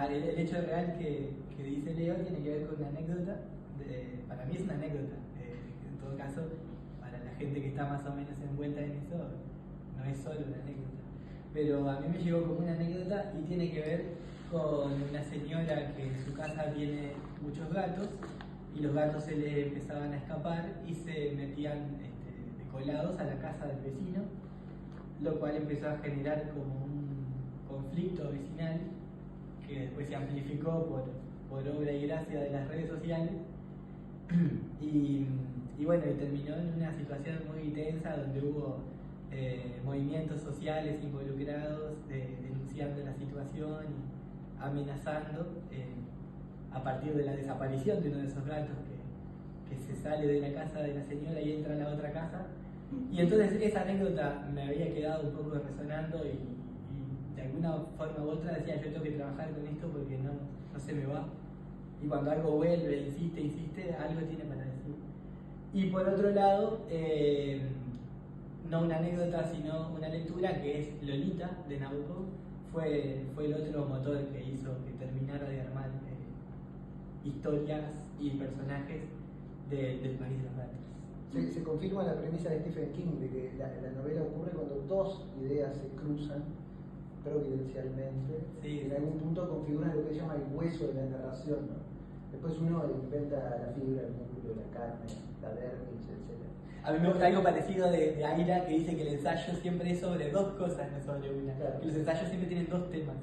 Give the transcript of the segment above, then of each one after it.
El hecho real que dice Leo tiene que ver con una anécdota, para mí es una anécdota, en todo caso, para la gente que está más o menos envuelta en eso, no es solo una anécdota. Pero a mí me llegó como una anécdota y tiene que ver con una señora que en su casa tiene muchos gatos y los gatos se le empezaban a escapar y se metían de colados a la casa del vecino, lo cual empezó a generar como un conflicto vecinal que después se amplificó por obra y gracia de las redes sociales y bueno, y terminó en una situación muy tensa donde hubo movimientos sociales involucrados denunciando la situación y amenazando a partir de la desaparición de uno de esos gatos que se sale de la casa de la señora y entra a la otra casa. Y entonces esa anécdota me había quedado un poco resonando y de alguna forma u otra decía, yo tengo que trabajar con esto porque no se me va. Y cuando algo vuelve, insiste, algo tiene para decir. Y por otro lado, no una anécdota, sino una lectura que es Lolita, de Nabokov, fue el otro motor que hizo que terminara de armar historias y personajes del País de los Gatos. Se confirma la premisa de Stephen King de que la novela ocurre cuando dos ideas se cruzan providencialmente, sí, en algún punto configuran lo que se llama el hueso de la narración, ¿no? Después uno inventa la fibra, el músculo, la carne, la dermis, etc. A mí me gusta algo parecido de Aira, que dice que el ensayo siempre es sobre dos cosas, no sobre una. Claro. Que los ensayos siempre tienen dos temas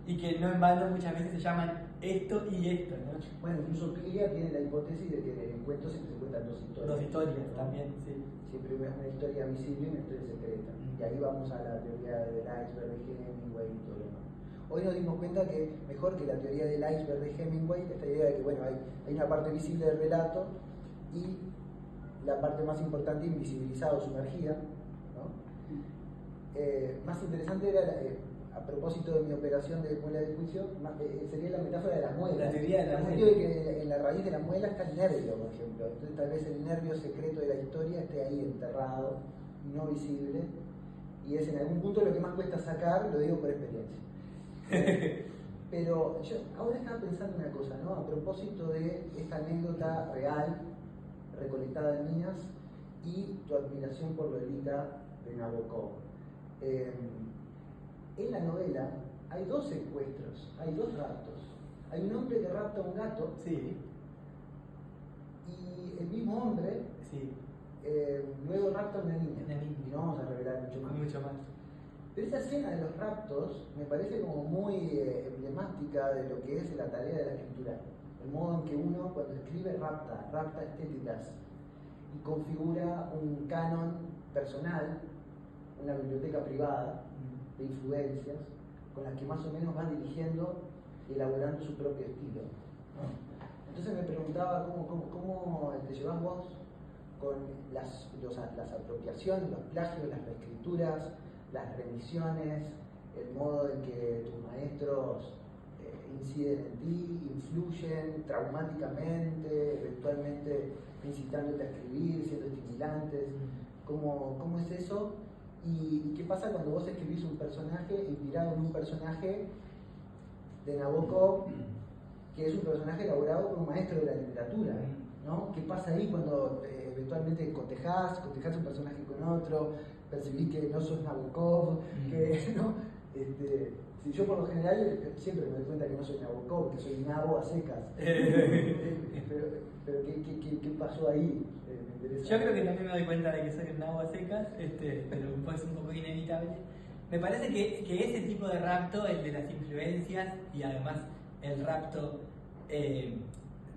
y que no en vano muchas veces se llaman esto y esto, ¿no? Bueno, incluso Clelia tiene la hipótesis de que en el cuento siempre se cuentan dos historias. Dos historias, ¿no? También, sí. Siempre una historia visible y una historia secreta. Y ahí vamos a la teoría del iceberg de Hemingway y todo lo demás. Hoy nos dimos cuenta que mejor que la teoría del iceberg de Hemingway, esta idea de que bueno, hay una parte visible del relato y la parte más importante invisibilizada o sumergida, ¿no? Más interesante era, a propósito de mi operación de muela de juicio, sería la metáfora de las muelas. La teoría de la en el muela. sentido de que en la raíz de la muela está el nervio, por ejemplo. Entonces tal vez el nervio secreto de la historia esté ahí enterrado, no visible, y es en algún punto lo que más cuesta sacar, lo digo por experiencia. Pero yo ahora estaba pensando una cosa, ¿no? A propósito de esta anécdota real, recolectada de mías, y tu admiración por Lolita de Nabokov. En la novela hay dos secuestros, hay dos raptos. Hay un hombre que rapta a un gato, Sí, y el mismo hombre sí, luego rapta a una niña. Una niña. Y no vamos a revelar mucho más. mucho más. Pero esa escena de los raptos me parece como muy emblemática de lo que es la tarea de la escritura. El modo en que uno cuando escribe rapta estéticas y configura un canon personal, una biblioteca privada de influencias con las que más o menos va dirigiendo y elaborando su propio estilo, ¿no? Entonces me preguntaba cómo te llevas vos con las apropiaciones, los plagios, las reescrituras, las remisiones, el modo en que tus maestros inciden en ti, influyen traumáticamente, eventualmente incitándote a escribir, siendo estimulantes. ¿Cómo es eso? ¿Y qué pasa cuando vos escribís un personaje inspirado en un personaje de Nabokov, que es un personaje elaborado por un maestro de la literatura, ¿no? ¿Qué pasa ahí cuando eventualmente cotejás un personaje con otro, percibís que no sos Nabokov, que, ¿no? Si yo por lo general siempre me doy cuenta que no soy Nabokov, que soy Nabo a secas. pero ¿qué pasó ahí? Me interesa. Yo creo que también me doy cuenta de que soy un nabo a secas, pero es un poco inevitable. Me parece que ese tipo de rapto, el de las influencias y además el rapto,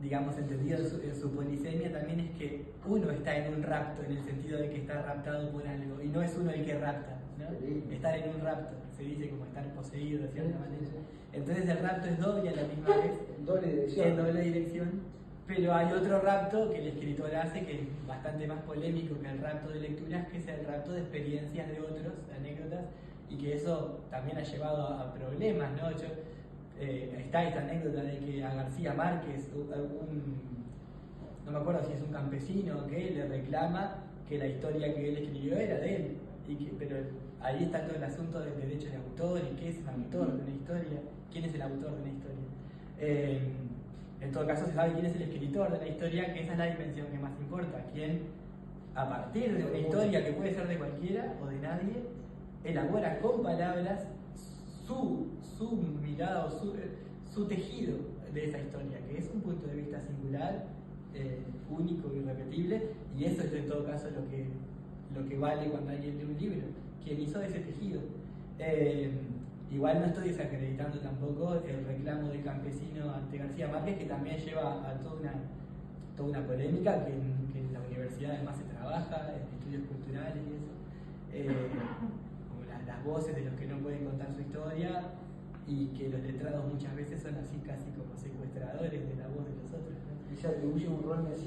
digamos, entendido en su polisemia, también es que uno está en un rapto, en el sentido de que está raptado por algo, y no es uno el que rapta, ¿no? Sí. Estar en un rapto, se dice como estar poseído de cierta manera. Entonces el rapto es doble a la misma vez, Doble dirección. en doble dirección. Pero hay otro rapto que el escritor hace que es bastante más polémico que el rapto de lecturas, que es el rapto de experiencias de otros, anécdotas, y que eso también ha llevado a problemas, ¿no? Está esta anécdota de que a García Márquez, no me acuerdo si es un campesino que le reclama que la historia que él escribió era de él, pero ahí está todo el asunto del derecho de autor y qué es un autor de una historia. quién es el autor de una historia. En todo caso se sabe quién es el escritor de la historia, que esa es la dimensión que más importa, quién a partir de una historia que puede ser de cualquiera o de nadie, elabora con palabras su mirada o su tejido de esa historia, que es un punto de vista singular, único y irrepetible, y eso es en todo caso lo que vale cuando alguien lee un libro, quien hizo ese tejido. Igual no estoy desacreditando tampoco el reclamo del campesino ante García Márquez, que también lleva a toda una polémica que en la universidad además se trabaja, en estudios culturales y eso, como las voces de los que no pueden contar su historia, y que los letrados muchas veces son así casi como secuestradores de la voz de los otros, ¿no? Y se atribuye un rol mesiánico